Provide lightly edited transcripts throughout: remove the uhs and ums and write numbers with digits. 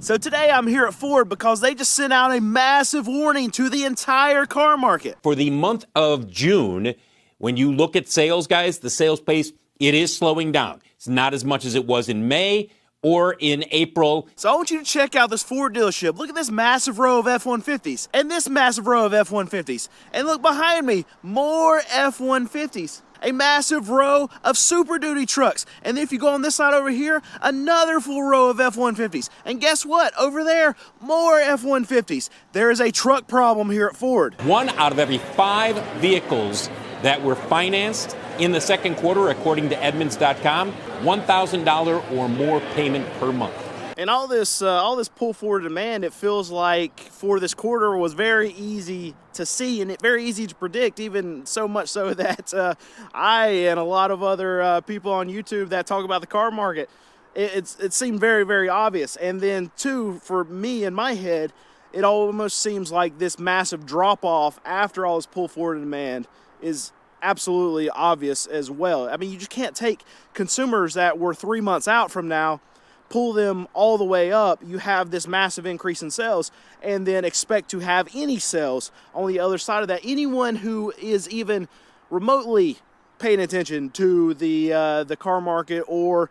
So today I'm here at Ford because they just sent out a massive warning to the entire car market. For the month of June, when you look at sales, guys, the sales pace, it is slowing down. It's not as much as it was in May or in April. So I want you to check out this Ford dealership. Look at this massive row of F-150s and this massive row of F-150s. And look behind me, more F-150s. A massive row of Super Duty trucks. And if you go on this side over here, another full row of F-150s. And guess what? Over there, more F-150s. There is a truck problem here at Ford. 1 out of every 5 vehicles that were financed in the second quarter, according to Edmunds.com, $1,000 or more payment per month. And all this pull forward demand, it feels like for this quarter was very easy to see and very easy to predict, even so much so that I and a lot of other people on YouTube that talk about the car market, it seemed very, very obvious. And then too, for me in my head, it almost seems like this massive drop off after all this pull forward demand is absolutely obvious as well. I mean, you just can't take consumers that were 3 months out from now, pull them all the way up, you have this massive increase in sales, and then expect to have any sales on the other side of that. Anyone who is even remotely paying attention to the car market or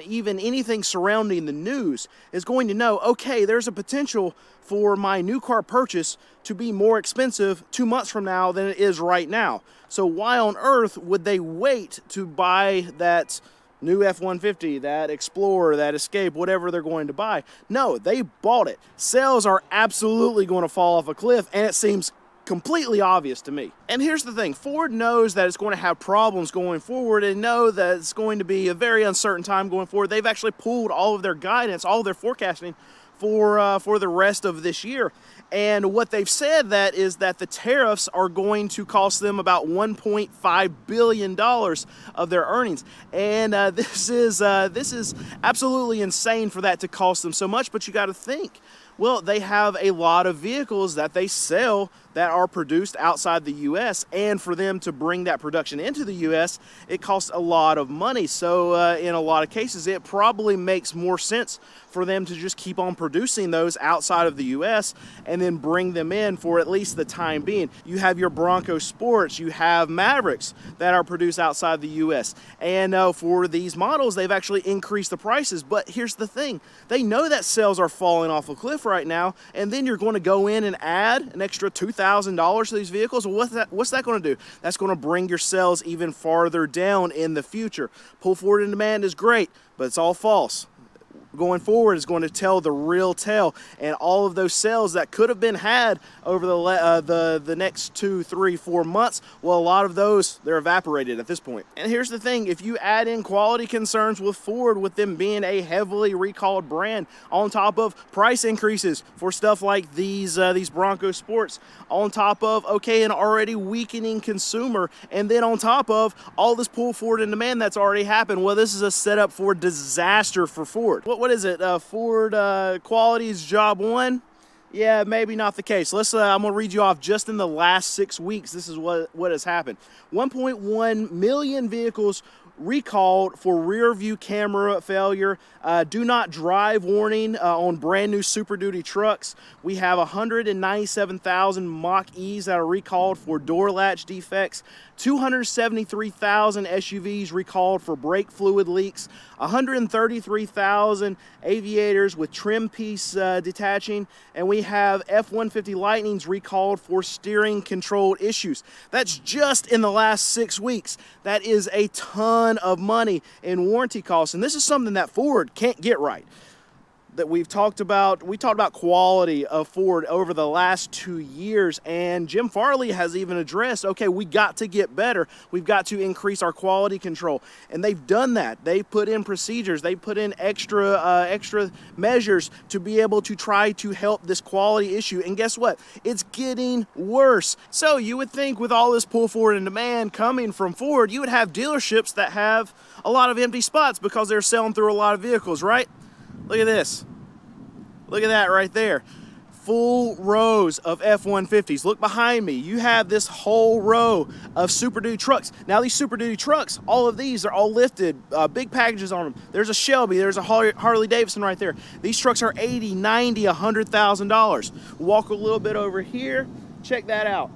even anything surrounding the news is going to know, okay, there's a potential for my new car purchase to be more expensive 2 months from now than it is right now. So why on earth would they wait to buy that new F-150, that Explorer, that Escape, whatever they're going to buy? No, they bought it. Sales are absolutely going to fall off a cliff, and it seems completely obvious to me. And here's the thing, Ford knows that it's going to have problems going forward and know that it's going to be a very uncertain time going forward. They've actually pulled all of their guidance, all of their forecasting for the rest of this year. And what they've said that is that the tariffs are going to cost them about $1.5 billion of their earnings. And this is absolutely insane for that to cost them so much. But you got to think, well, they have a lot of vehicles that they sell that are produced outside the U.S. And for them to bring that production into the U.S., it costs a lot of money. So in a lot of cases, it probably makes more sense for them to just keep on producing those outside of the U.S. and then bring them in for at least the time being. You have your Bronco Sports, you have Mavericks that are produced outside the U.S. And for these models, they've actually increased the prices. But here's the thing, they know that sales are falling off a cliff right now, and then you're going to go in and add an extra $2,000 to these vehicles. Well, what's that going to do? That's going to bring your sales even farther down in the future. Pull forward in demand is great, but it's all false. Going forward is going to tell the real tale, and all of those sales that could have been had over the next 2, 3, 4 months, well, a lot of those, they're evaporated at this point. And here's the thing, if you add in quality concerns with Ford, with them being a heavily recalled brand, on top of price increases for stuff like these Bronco Sports, on top of, okay, an already weakening consumer, and then on top of all this pull forward in demand that's already happened, well, this is a setup for disaster for Ford. What is it? Ford Quality's job one? Yeah, maybe not the case. I'm going to read you off just in the last 6 weeks. This is what has happened. 1.1 million vehicles recalled for rear view camera failure, do not drive warning on brand new Super Duty trucks. We have 197,000 Mach-E's that are recalled for door latch defects, 273,000 SUVs recalled for brake fluid leaks, 133,000 Aviators with trim piece detaching, and we have F-150 Lightnings recalled for steering control issues. That's just in the last 6 weeks. That is a ton of money in warranty costs, and this is something that Ford can't get right. That we talked about quality of Ford over the last 2 years, and Jim Farley has even addressed, okay, we got to get better. We've got to increase our quality control, and they've done that. They put in procedures, they put in extra measures to be able to try to help this quality issue, and guess what? It's getting worse. So you would think with all this pull forward in demand coming from Ford, you would have dealerships that have a lot of empty spots because they're selling through a lot of vehicles, right? Look at this. Look at that right there. full rows of F-150s. Look behind me. You have this whole row of Super Duty trucks. Now these Super Duty trucks, all of these are all lifted, big packages on them. There's a Shelby, there's a Harley Davidson right there. These trucks are $80, $90, $100,000. Walk a little bit over here. Check that out.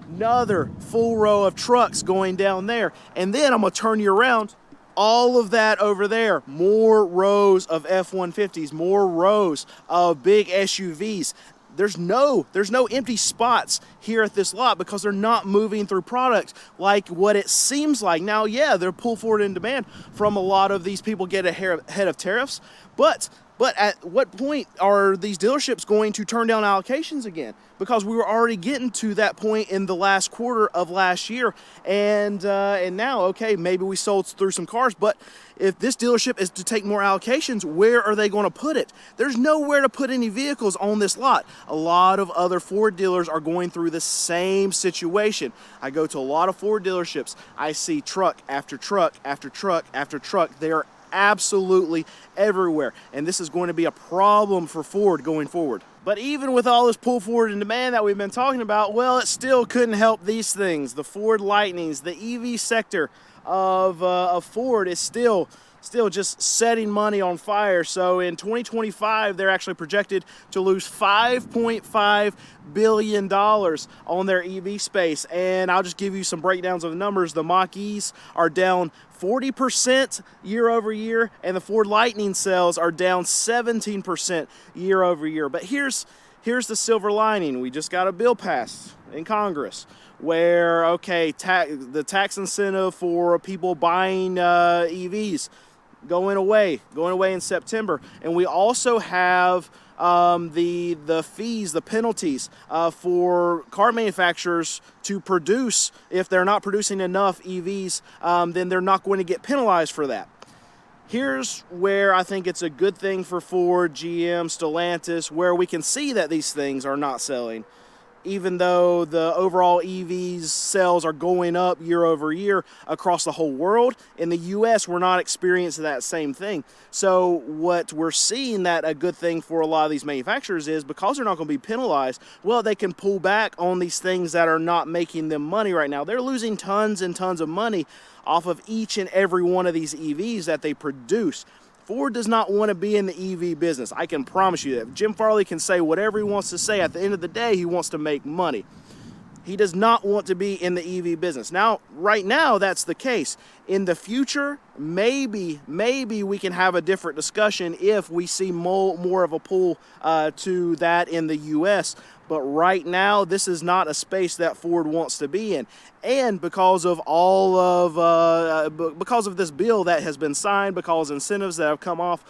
Another full row of trucks going down there. And then I'm gonna turn you around. All of that over there, more rows of F-150s, more rows of big SUVs. There's no empty spots here at this lot because they're not moving through product like what it seems like. Now, yeah, they're pulled forward in demand from a lot of these people get ahead of tariffs, but at what point are these dealerships going to turn down allocations again? Because we were already getting to that point in the last quarter of last year, and now, okay, maybe we sold through some cars, but if this dealership is to take more allocations, where are they going to put it? There's nowhere to put any vehicles on this lot. A lot of other Ford dealers are going through the same situation. I go to a lot of Ford dealerships. I see truck after truck after truck after truck. They are absolutely everywhere, and this is going to be a problem for Ford going forward. But even with all this pull forward in demand that we've been talking about, well, it still couldn't help these things. The Ford Lightnings, the EV sector of Ford is still just setting money on fire. So in 2025, they're actually projected to lose $5.5 billion on their EV space. And I'll just give you some breakdowns of the numbers. The Mach-E's are down 40% year over year, and the Ford Lightning sales are down 17% year over year. But here's the silver lining. We just got a bill passed in Congress where, okay, the tax incentive for people buying EVs going away in September. And we also have the fees, the penalties for car manufacturers to produce. If they're not producing enough EVs, then they're not going to get penalized for that. Here's where I think it's a good thing for Ford, GM, Stellantis, where we can see that these things are not selling. Even though the overall EVs sales are going up year over year across the whole world, in the US, we're not experiencing that same thing. So what we're seeing that a good thing for a lot of these manufacturers is because they're not going to be penalized, well, they can pull back on these things that are not making them money right now. They're losing tons and tons of money off of each and every one of these EVs that they produce. Ford does not want to be in the EV business. I can promise you that. Jim Farley can say whatever he wants to say. At the end of the day, he wants to make money. He does not want to be in the EV business. Now, right now, that's the case. In the future, maybe we can have a different discussion if we see more of a pull to that in the U.S., but right now, this is not a space that Ford wants to be in. And because of because of this bill that has been signed, because incentives that have come off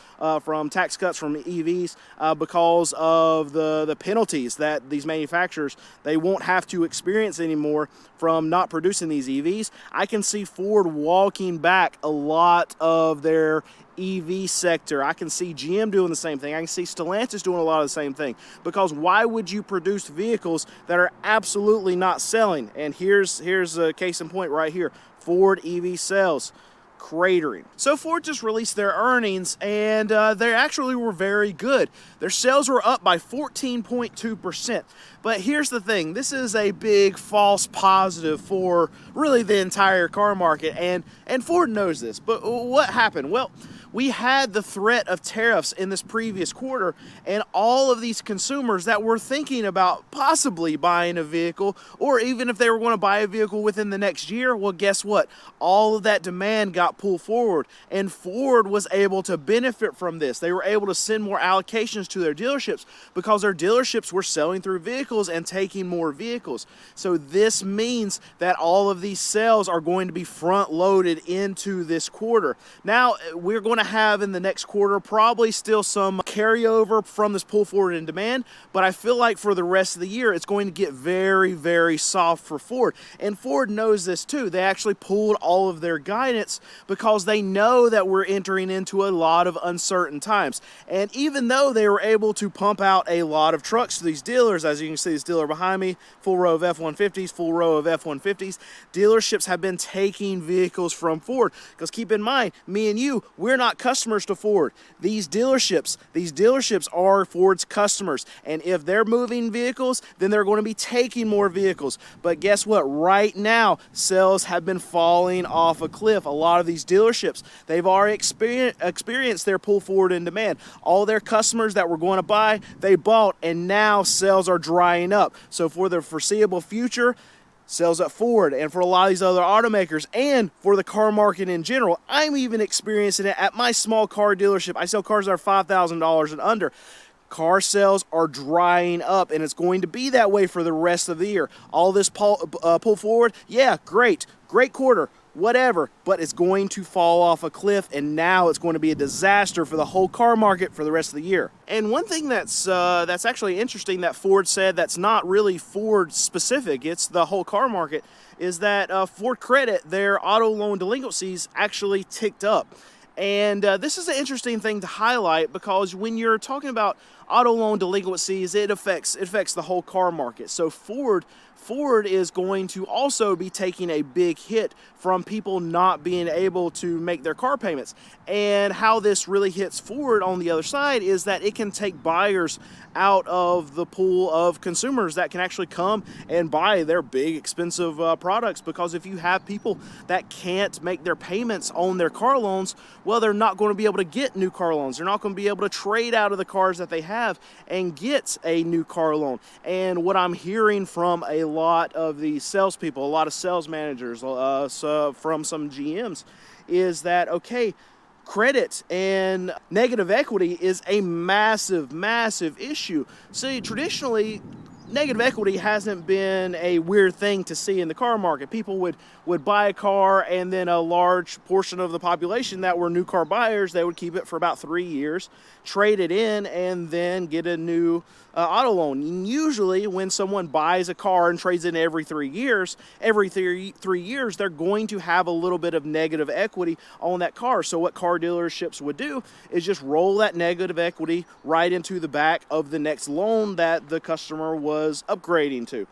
from tax cuts from EVs, because of the penalties that these manufacturers, they won't have to experience anymore from not producing these EVs, I can see Ford walking back a lot of their EV sector. I can see GM doing the same thing. I can see Stellantis doing a lot of the same thing. Because why would you produce vehicles that are absolutely not selling? And here's a case in point right here. Ford EV sales cratering. So Ford just released their earnings, and they actually were very good. Their sales were up by 14.2%. But here's the thing. This is a big false positive for really the entire car market, and Ford knows this. But what happened? Well, we had the threat of tariffs in this previous quarter, and all of these consumers that were thinking about possibly buying a vehicle, or even if they were going to buy a vehicle within the next year, well, guess what? All of that demand got pulled forward, and Ford was able to benefit from this. They were able to send more allocations to their dealerships because their dealerships were selling through vehicles and taking more vehicles. So this means that all of these sales are going to be front loaded into this quarter. Now, we're going to have in the next quarter probably still some carryover from this pull forward in demand, but I feel like for the rest of the year it's going to get very, very soft for Ford. And Ford knows this too. They actually pulled all of their guidance because they know that we're entering into a lot of uncertain times. And even though they were able to pump out a lot of trucks to these dealers, as you can see this dealer behind me, full row of F-150s, full row of F-150s, dealerships have been taking vehicles from Ford. Because keep in mind, me and you, we're not not customers to Ford. These dealerships are Ford's customers. And if they're moving vehicles, then they're going to be taking more vehicles. But guess what? Right now, sales have been falling off a cliff. A lot of these dealerships, they've already experienced their pull forward in demand. All their customers that were going to buy, they bought, and now sales are drying up. So for the foreseeable future, sales at Ford and for a lot of these other automakers and for the car market in general, I'm even experiencing it at my small car dealership. I sell cars that are $5,000 and under. Car sales are drying up, and it's going to be that way for the rest of the year. All this pull forward, yeah, great quarter, whatever, but it's going to fall off a cliff, and now it's going to be a disaster for the whole car market for the rest of the year. And one thing that's actually interesting that Ford said that's not really Ford specific, it's the whole car market, is that Ford Credit, their auto loan delinquencies actually ticked up. And this is an interesting thing to highlight because when you're talking about auto loan delinquencies, it affects the whole car market. So Ford is going to also be taking a big hit from people not being able to make their car payments. And how this really hits Ford on the other side is that it can take buyers out of the pool of consumers that can actually come and buy their big expensive products, because if you have people that can't make their payments on their car loans, well, they're not going to be able to get new car loans. They're not going to be able to trade out of the cars that they have and get a new car loan. And what I'm hearing from a lot of the salespeople, a lot of sales managers, from some GMs, is that, okay, credit and negative equity is a massive issue. See, traditionally, negative equity hasn't been a weird thing to see in the car market. People would buy a car, and then a large portion of the population that were new car buyers, they would keep it for about 3 years, trade it in, and then get a new auto loan. And usually when someone buys a car and trades in every 3 years, they're going to have a little bit of negative equity on that car. So what car dealerships would do is just roll that negative equity right into the back of the next loan that the customer was upgrading to.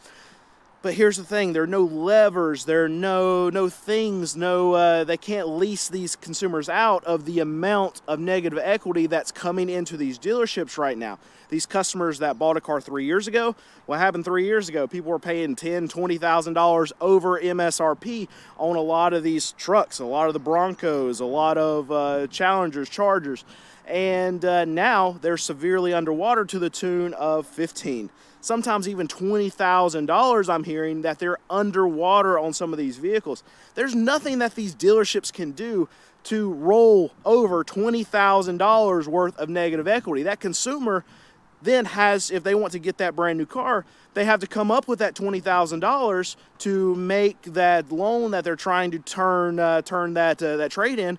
But here's the thing, there are no levers, there are no things, they can't lease these consumers out of the amount of negative equity that's coming into these dealerships right now. These customers that bought a car 3 years ago, what happened 3 years ago? People were paying $10,000, $20,000 over MSRP on a lot of these trucks, a lot of the Broncos, a lot of Challengers, Chargers. And now they're severely underwater to the tune of $15,000, sometimes even $20,000. I'm hearing that they're underwater on some of these vehicles. There's nothing that these dealerships can do to roll over $20,000 worth of negative equity. That consumer then has, if they want to get that brand new car, they have to come up with that $20,000 to make that loan that they're trying to turn that trade in.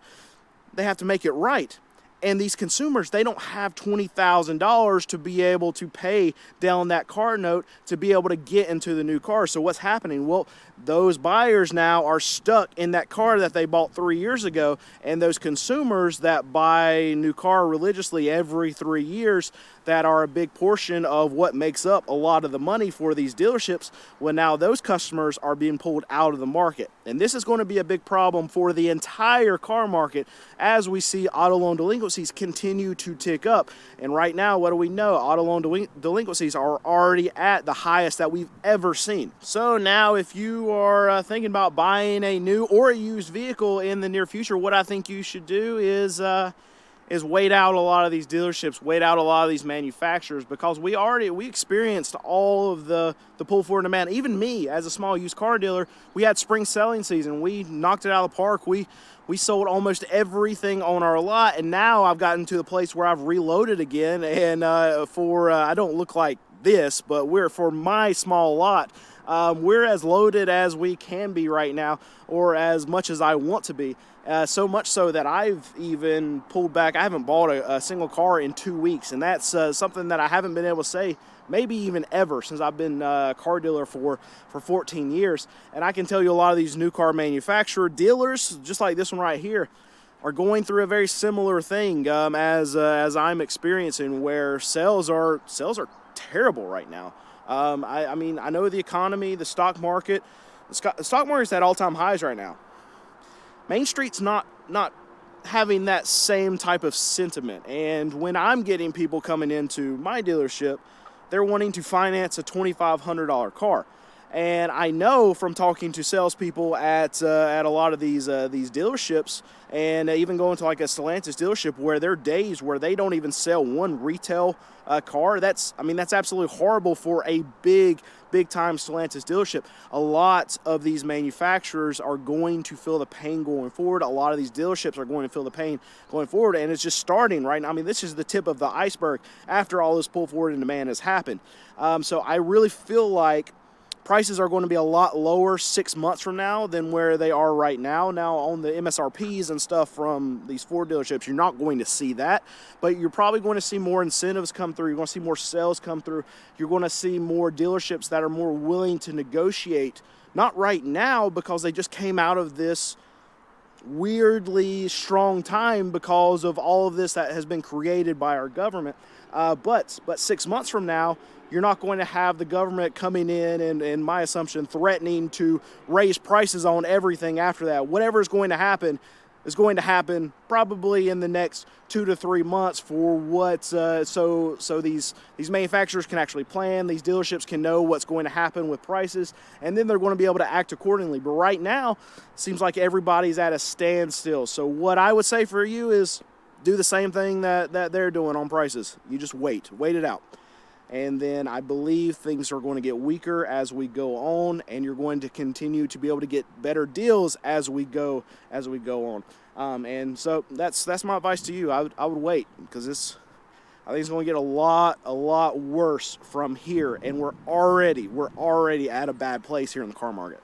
They have to make it right. And these consumers, they don't have $20,000 to be able to pay down that car note to be able to get into the new car. So what's happening? Well, those buyers now are stuck in that car that they bought 3 years ago. And those consumers that buy a new car religiously every 3 years, that are a big portion of what makes up a lot of the money for these dealerships, well, now those customers are being pulled out of the market. And this is going to be a big problem for the entire car market as we see auto loan delinquencies continue to tick up. And right now, what do we know? Auto loan delinquencies are already at the highest that we've ever seen. So now if you are thinking about buying a new or a used vehicle in the near future, what I think you should do is wait out a lot of these dealerships, wait out a lot of these manufacturers, because we experienced all of the pull forward demand. Even me, as a small used car dealer, we had spring selling season. We knocked it out of the park. We sold almost everything on our lot, and now I've gotten to the place where I've reloaded again, and I don't look like this, but for my small lot, we're as loaded as we can be right now, or as much as I want to be. So much so that I've even pulled back. I haven't bought a single car in 2 weeks, and that's something that I haven't been able to say maybe even ever since I've been a car dealer for 14 years. And I can tell you a lot of these new car manufacturer dealers, just like this one right here, are going through a very similar thing as I'm experiencing, where sales are terrible right now. I mean, I know the economy, the stock market, the stock market's at all-time highs right now. Main Street's not having that same type of sentiment. And when I'm getting people coming into my dealership, they're wanting to finance a $2,500 car. And I know from talking to salespeople at a lot of these dealerships, and even going to like a Stellantis dealership, where there are days where they don't even sell one retail car. That's absolutely horrible for a big time Stellantis dealership. A lot of these manufacturers are going to feel the pain going forward. A lot of these dealerships are going to feel the pain going forward, and it's just starting right now. I mean, this is the tip of the iceberg after all this pull forward in demand has happened. So I really feel like prices are going to be a lot lower 6 months from now than where they are right now. Now, on the MSRPs and stuff from these Ford dealerships, you're not going to see that, but you're probably going to see more incentives come through. You're going to see more sales come through. You're going to see more dealerships that are more willing to negotiate, not right now because they just came out of this weirdly strong time because of all of this that has been created by our government. But 6 months from now, you're not going to have the government coming in and my assumption, threatening to raise prices on everything after that. Whatever is going to happen probably in the next 2 to 3 months for what, so these manufacturers can actually plan, these dealerships can know what's going to happen with prices, and then they're going to be able to act accordingly. But right now, it seems like everybody's at a standstill. So what I would say for you is do the same thing that they're doing on prices. You just wait it out. And then I believe things are going to get weaker as we go on, and you're going to continue to be able to get better deals as we go on. And so that's my advice to you. I would wait, because I think it's going to get a lot worse from here, and we're already at a bad place here in the car market.